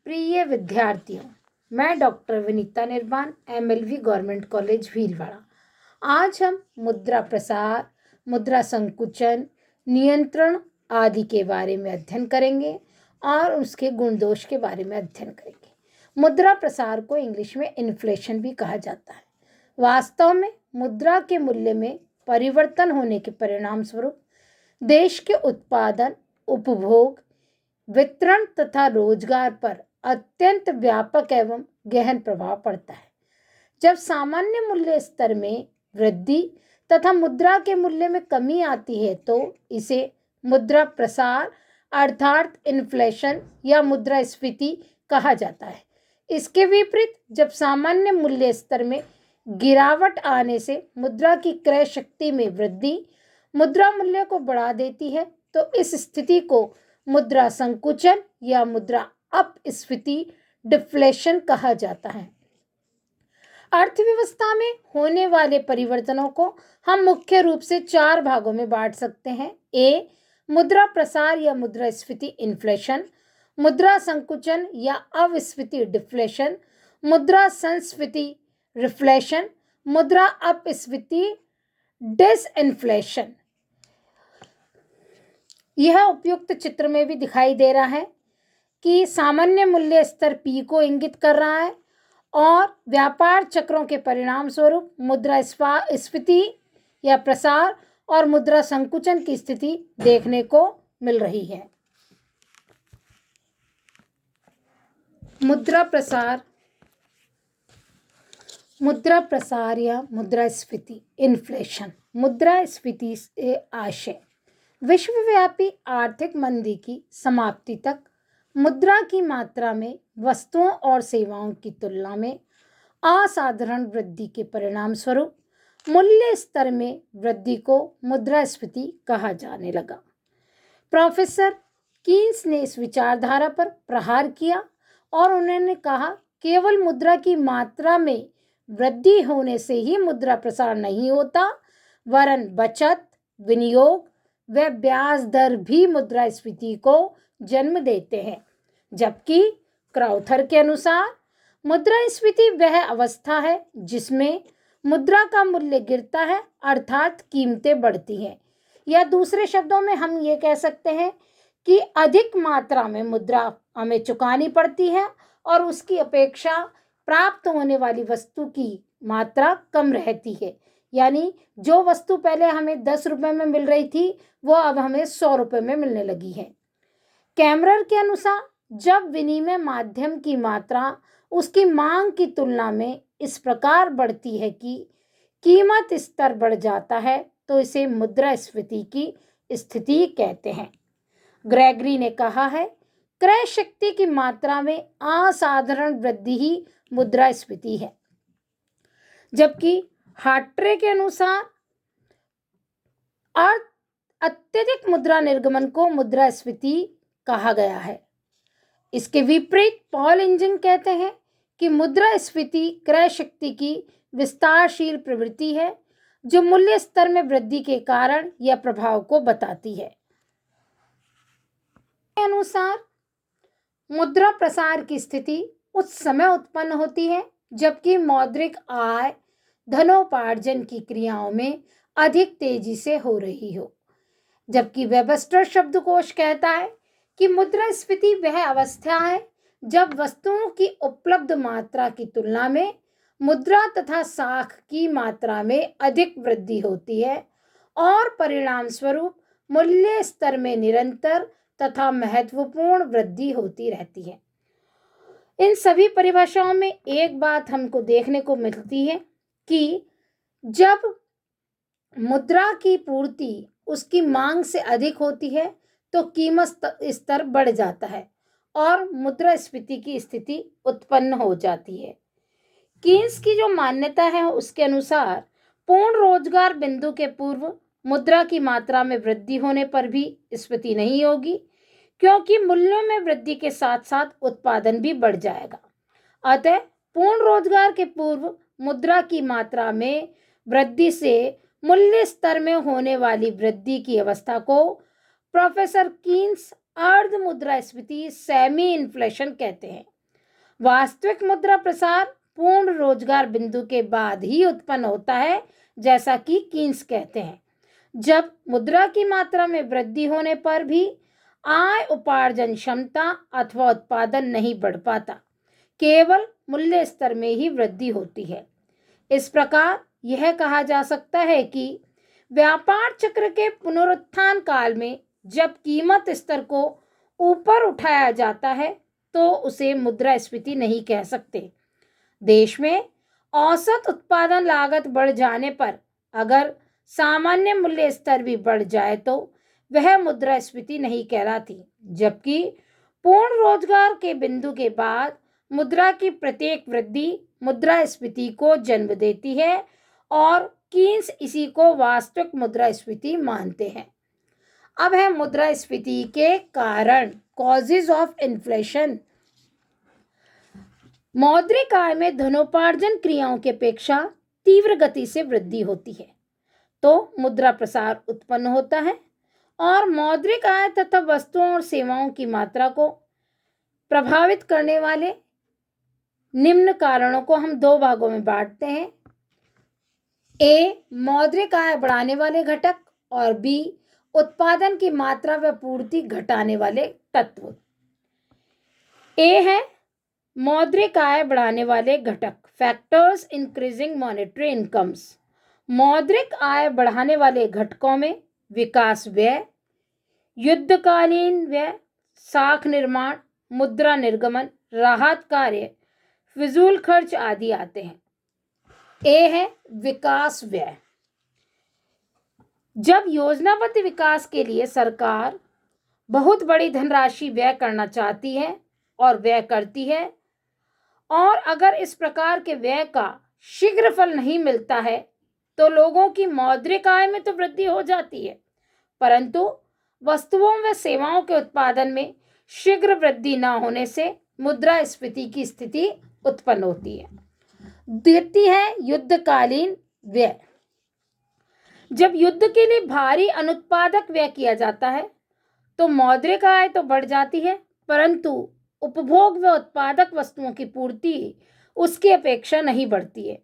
प्रिय विद्यार्थियों, मैं डॉक्टर विनीता निर्वाण, एमएलवी गवर्नमेंट कॉलेज भीलवाड़ा। आज हम मुद्रा प्रसार, मुद्रा संकुचन, नियंत्रण आदि के बारे में अध्ययन करेंगे और उसके गुण दोष के बारे में अध्ययन करेंगे। मुद्रा प्रसार को इंग्लिश में इन्फ्लेशन भी कहा जाता है। वास्तव में मुद्रा के मूल्य में परिवर्तन होने के परिणाम स्वरूप देश के उत्पादन, उपभोग, वितरण तथा रोजगार पर अत्यंत व्यापक एवं गहन प्रभाव पड़ता है। जब सामान्य मूल्य स्तर में वृद्धि तथा मुद्रा के मूल्य में कमी आती है तो इसे मुद्रा प्रसार अर्थात इन्फ्लेशन या मुद्रास्फीति कहा जाता है। इसके विपरीत जब सामान्य मूल्य स्तर में गिरावट आने से मुद्रा की क्रय शक्ति में वृद्धि मुद्रा मूल्य को बढ़ा देती है तो इस स्थिति को मुद्रा संकुचन या मुद्रा अपस्फीति डिफ्लेशन कहा जाता है। अर्थव्यवस्था में होने वाले परिवर्तनों को हम मुख्य रूप से 4 भागों में बांट सकते हैं। ए, मुद्रा प्रसार या मुद्रास्फीति इन्फ्लेशन, मुद्रा संकुचन या अपस्फीति डिफ्लेशन, मुद्रा संस्फीति रिफ्लेशन, मुद्रा अपस्फीति डिसइन्फ्लेशन। यह उपयुक्त चित्र में भी दिखाई दे रहा है कि सामान्य मूल्य स्तर P को इंगित कर रहा है और व्यापार चक्रों के परिणाम स्वरूप मुद्रास्फीति या प्रसार और मुद्रा संकुचन की स्थिति देखने को मिल रही है। मुद्रा प्रसार या मुद्रास्फीति इन्फ्लेशन। मुद्रास्फीति से आशय विश्वव्यापी आर्थिक मंदी की समाप्ति तक मुद्रा की मात्रा में वस्तुओं और सेवाओं की तुलना में असाधारण वृद्धि के परिणाम स्वरूप मूल्य स्तर में वृद्धि को मुद्रास्फीति कहा जाने लगा। प्रोफेसर कीन्स ने इस विचारधारा पर प्रहार किया और उन्होंने कहा केवल मुद्रा की मात्रा में वृद्धि होने से ही मुद्रा प्रसार नहीं होता, वरन बचत, विनियोग व ब्याज दर भी मुद्रास्फीति को जन्म देते हैं। जबकि क्राउथर के अनुसार मुद्रास्फीति वह अवस्था है जिसमें मुद्रा का मूल्य गिरता है अर्थात कीमतें बढ़ती हैं, या दूसरे शब्दों में हम ये कह सकते हैं कि अधिक मात्रा में मुद्रा हमें चुकानी पड़ती है और उसकी अपेक्षा प्राप्त होने वाली वस्तु की मात्रा कम रहती है। यानी जो वस्तु पहले हमें 10 रुपए में मिल रही थी वो अब हमें 100 रुपए में मिलने लगी है। कैमरर के अनुसार जब विनिमय माध्यम की मात्रा उसकी मांग की तुलना में इस प्रकार बढ़ती है कि कीमत स्तर बढ़ जाता है तो इसे मुद्रास्फीति की स्थिति कहते हैं। ग्रेगरी ने कहा है क्रय शक्ति की मात्रा में असाधारण वृद्धि ही मुद्रास्फीति है। जबकि हार्ट्रे के अनुसार अत्यधिक मुद्रा निर्गमन को मुद्रास्फीति कहा गया है। इसके विपरीत पॉल इंजन कहते हैं कि मुद्रास्फीति क्रय शक्ति की विस्तारशील प्रवृत्ति है जो मूल्य स्तर में वृद्धि के कारण या प्रभाव को बताती है। के अनुसार मुद्रा प्रसार की स्थिति उस समय उत्पन्न होती है जबकि मौद्रिक आय धनोपार्जन की क्रियाओं में अधिक तेजी से हो रही हो। जबकि वेबस्टर शब्दकोश कहता है कि मुद्रास्फीति वह अवस्था है जब वस्तुओं की उपलब्ध मात्रा की तुलना में मुद्रा तथा साख की मात्रा में अधिक वृद्धि होती है और परिणाम स्वरूप मूल्य स्तर में निरंतर तथा महत्वपूर्ण वृद्धि होती रहती है। इन सभी परिभाषाओं में एक बात हमको देखने को मिलती है कि जब मुद्रा की पूर्ति उसकी मांग से अधिक होती है तो कीमत स्तर बढ़ जाता है और मुद्रास्फीति की स्थिति उत्पन्न हो जाती है। कीन्स की जो मान्यता है उसके अनुसार पूर्ण रोजगार बिंदु के पूर्व मुद्रा की मात्रा में वृद्धि होने पर भी स्फीति नहीं होगी क्योंकि मूल्यों में वृद्धि के साथ साथ उत्पादन भी बढ़ जाएगा। अतः पूर्ण रोजगार के पूर्व मुद्रा की मात्रा में वृद्धि से मूल्य स्तर में होने वाली वृद्धि की अवस्था को प्रोफेसर कीन्स अर्ध मुद्रास्फीति सेमी इन्फ्लेशन कहते हैं। वास्तविक मुद्रा प्रसार पूर्ण रोजगार बिंदु के बाद ही उत्पन्न होता है, जैसा कि कीन्स कहते हैं। जब मुद्रा की मात्रा में वृद्धि होने पर भी आय उपार्जन क्षमता अथवा उत्पादन नहीं बढ़ पाता, केवल मूल्य स्तर में ही वृद्धि होती है। इस प्रकार यह कहा जा सकता है कि व्यापार चक्र के पुनरुत्थान काल में जब कीमत स्तर को ऊपर उठाया जाता है तो उसे मुद्रास्फीति नहीं कह सकते। देश में औसत उत्पादन लागत बढ़ जाने पर अगर सामान्य मूल्य स्तर भी बढ़ जाए तो वह मुद्रास्फीति नहीं कहलाती, जबकि पूर्ण रोजगार के बिंदु के बाद मुद्रा की प्रत्येक वृद्धि मुद्रास्फीति को जन्म देती है और कीन्स इसी को वास्तविक मुद्रास्फीति मानते हैं। अब है मुद्रास्फीति के कारण, कॉजेज ऑफ इन्फ्लेशन। मौद्रिक आय में धनोपार्जन क्रियाओं की अपेक्षा तीव्र गति से वृद्धि होती है तो मुद्रा प्रसार उत्पन्न होता है, और मौद्रिक आय तथा वस्तुओं और सेवाओं की मात्रा को प्रभावित करने वाले निम्न कारणों को हम दो भागों में बांटते हैं। ए, मौद्रिक आय बढ़ाने वाले घटक, और बी, उत्पादन की मात्रा व पूर्ति घटाने वाले तत्व। ए है मौद्रिक आय बढ़ाने वाले घटक, फैक्टर्स इंक्रीजिंग मॉनेटरी इनकम्स। मौद्रिक आय बढ़ाने वाले घटकों में विकास व्यय, युद्धकालीन व्यय, साख निर्माण, मुद्रा निर्गमन, राहत कार्य, फिजूल खर्च आदि आते हैं। ए है विकास व्यय। जब योजनाबद्ध विकास के लिए सरकार बहुत बड़ी धनराशि व्यय करना चाहती है और व्यय करती है, और अगर इस प्रकार के व्यय का शीघ्र फल नहीं मिलता है तो लोगों की मौद्रिक आय में तो वृद्धि हो जाती है, परंतु वस्तुओं व सेवाओं के उत्पादन में शीघ्र वृद्धि न होने से मुद्रास्फीति की स्थिति उत्पन्न होती है। द्वितीय है युद्धकालीन व्यय। जब युद्ध के लिए भारी अनुत्पादक व्यय किया जाता है तो मौद्रिक आय तो बढ़ जाती है, परंतु उपभोग व उत्पादक वस्तुओं की पूर्ति उसकी अपेक्षा नहीं बढ़ती है,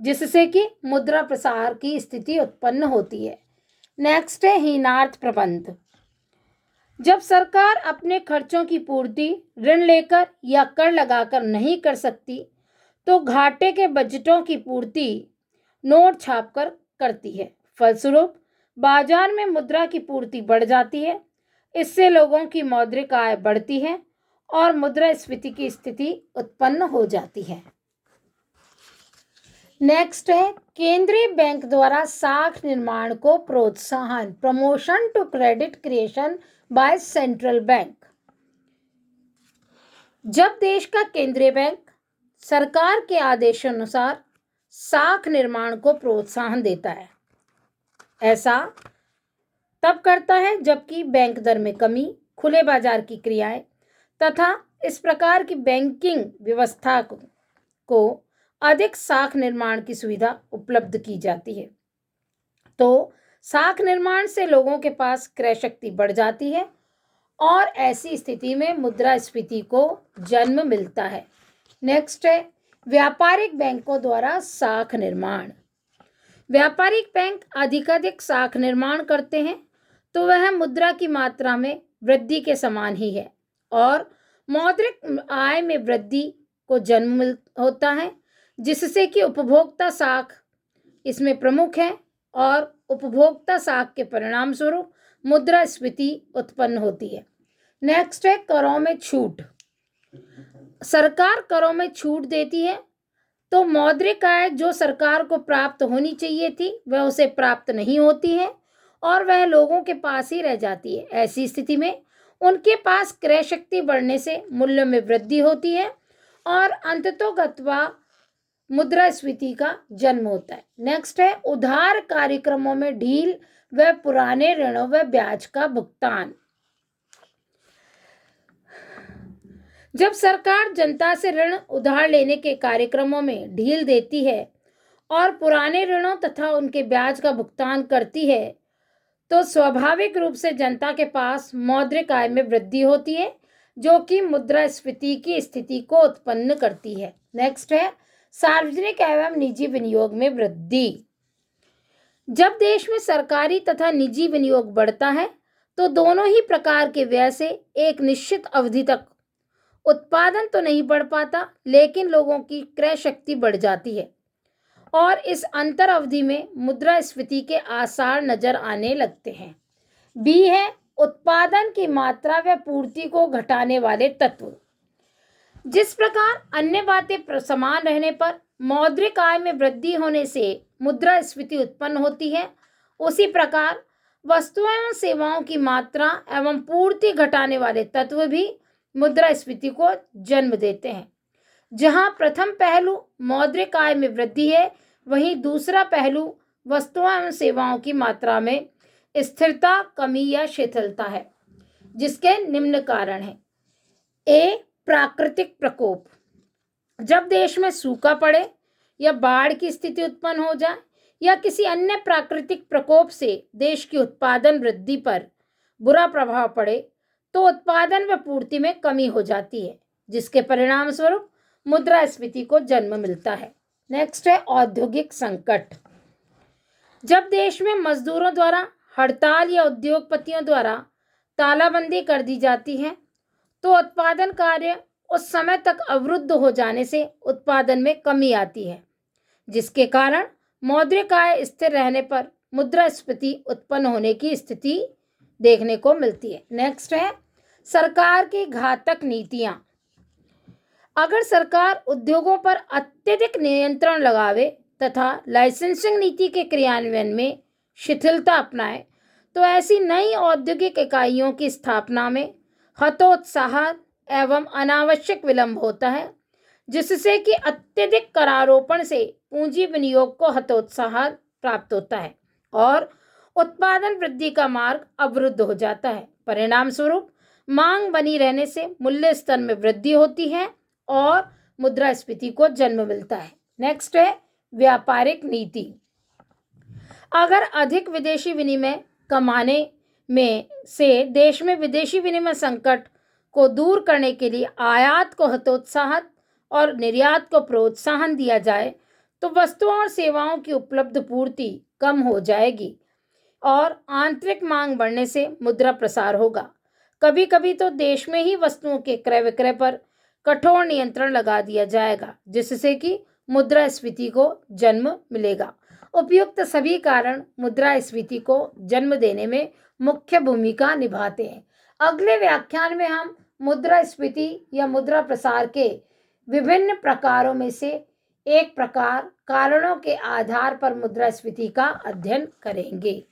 जिससे कि मुद्रा प्रसार की स्थिति उत्पन्न होती है। नेक्स्ट है हीनार्थ प्रबंध। जब सरकार अपने खर्चों की पूर्ति ऋण लेकर या कर लगाकर नहीं कर सकती तो घाटे के बजटों की पूर्ति नोट छापकर करती है। फलस्वरूप बाजार में मुद्रा की पूर्ति बढ़ जाती है, इससे लोगों की मौद्रिक आय बढ़ती है और मुद्रास्फीति की स्थिति उत्पन्न हो जाती है। नेक्स्ट है केंद्रीय बैंक द्वारा साख निर्माण को प्रोत्साहन, promotion to credit creation by central bank. जब देश का केंद्रीय बैंक सरकार के आदेशानुसार साख निर्माण को प्रोत्साहन देता है, ऐसा तब करता है जबकि बैंक दर में कमी, खुले बाजार की क्रियाएं तथा इस प्रकार की बैंकिंग व्यवस्था को अधिक साख निर्माण की सुविधा उपलब्ध की जाती है, तो साख निर्माण से लोगों के पास क्रय शक्ति बढ़ जाती है और ऐसी स्थिति में मुद्रास्फीति को जन्म मिलता है। नेक्स्ट है व्यापारिक बैंकों द्वारा साख निर्माण। व्यापारिक बैंक अधिकाधिक साख निर्माण करते हैं तो वह मुद्रा की मात्रा में वृद्धि के समान ही है और मौद्रिक आय में वृद्धि को जन्म होता है, जिससे कि उपभोक्ता साख इसमें प्रमुख है और उपभोक्ता साख के परिणाम स्वरूप मुद्रास्फीति उत्पन्न होती है। नेक्स्ट है करों में छूट। सरकार करों में छूट देती है तो मौद्रिक आय जो सरकार को प्राप्त होनी चाहिए थी वह उसे प्राप्त नहीं होती है और वह लोगों के पास ही रह जाती है। ऐसी स्थिति में उनके पास क्रय शक्ति बढ़ने से मूल्य में वृद्धि होती है और अंततोगत्वा मुद्रास्फीति का जन्म होता है। नेक्स्ट है उधार कार्यक्रमों में ढील व पुराने ऋणों व ब्याज का भुगतान। जब सरकार जनता से ऋण उधार लेने के कार्यक्रमों में ढील देती है और पुराने ऋणों तथा उनके ब्याज का भुगतान करती है तो स्वाभाविक रूप से जनता के पास मौद्रिक आय में वृद्धि होती है, जो कि मुद्रास्फीति की स्थिति को उत्पन्न करती है। नेक्स्ट है सार्वजनिक एवं निजी विनियोग में वृद्धि। जब देश में सरकारी तथा निजी विनियोग बढ़ता है तो दोनों ही प्रकार के व्यय से एक निश्चित अवधि तक उत्पादन तो नहीं बढ़ पाता, लेकिन लोगों की क्रय शक्ति बढ़ जाती है और इस अंतर अवधि में मुद्रास्फीति के आसार नजर आने लगते हैं। बी है उत्पादन की मात्रा व पूर्ति को घटाने वाले तत्व। जिस प्रकार अन्य बातें समान रहने पर मौद्रिक आय में वृद्धि होने से मुद्रास्फीति उत्पन्न होती है, उसी प्रकार वस्तुओं एवं सेवाओं की मात्रा एवं पूर्ति घटाने वाले तत्व भी मुद्रास्फीति को जन्म देते हैं। जहां प्रथम पहलू मौद्रिक आय में वृद्धि है, वहीं दूसरा पहलू वस्तुओं एवं सेवाओं की मात्रा में स्थिरता, कमी या शिथिलता है, जिसके निम्न कारण हैं। ए, प्राकृतिक प्रकोप। जब देश में सूखा पड़े या बाढ़ की स्थिति उत्पन्न हो जाए या किसी अन्य प्राकृतिक प्रकोप से देश की उत्पादन वृद्धि पर बुरा प्रभाव पड़े तो उत्पादन व पूर्ति में कमी हो जाती है, जिसके परिणाम स्वरूप मुद्रास्फीति को जन्म मिलता है। नेक्स्ट है औद्योगिक संकट। जब देश में मजदूरों द्वारा हड़ताल या उद्योगपतियों द्वारा तालाबंदी कर दी जाती है तो उत्पादन कार्य उस समय तक अवरुद्ध हो जाने से उत्पादन में कमी आती है, जिसके कारण मौद्रिक आय स्थिर रहने पर मुद्रास्फीति उत्पन्न होने की स्थिति देखने को मिलती है। नेक्स्ट है सरकार की घातक नीतियां। अगर सरकार उद्योगों पर अत्यधिक नियंत्रण लगावे तथा लाइसेंसिंग नीति के क्रियान्वयन में शिथिलता अपनाए तो ऐसी नई औद्योगिक इकाइयों की स्थापना में हतोत्साह एवं अनावश्यक विलंब होता है, जिससे कि अत्यधिक करारोपण से पूंजी विनियोग को हतोत्साह प्राप्त होता है और उत्पादन वृद्धि का मार्ग अवरुद्ध हो जाता है। परिणाम स्वरूप मांग बनी रहने से मूल्य स्तर में वृद्धि होती है और मुद्रास्फीति को जन्म मिलता है। नेक्स्ट है व्यापारिक नीति। अगर अधिक विदेशी विनिमय कमाने में से देश में विदेशी विनिमय संकट को दूर करने के लिए आयात को हतोत्साहित और निर्यात को प्रोत्साहन दिया जाए तो वस्तुओं और सेवाओं की उपलब्ध पूर्ति कम हो जाएगी और आंतरिक मांग बढ़ने से मुद्रा प्रसार होगा। कभी कभी तो देश में ही वस्तुओं के क्रय विक्रय पर कठोर नियंत्रण लगा दिया जाएगा, जिससे कि मुद्रास्फीति को जन्म मिलेगा। उपयुक्त सभी कारण मुद्रास्फीति को जन्म देने में मुख्य भूमिका निभाते हैं। अगले व्याख्यान में हम मुद्रास्फीति या मुद्रा प्रसार के विभिन्न प्रकारों में से एक प्रकार कारणों के आधार पर मुद्रास्फीति का अध्ययन करेंगे।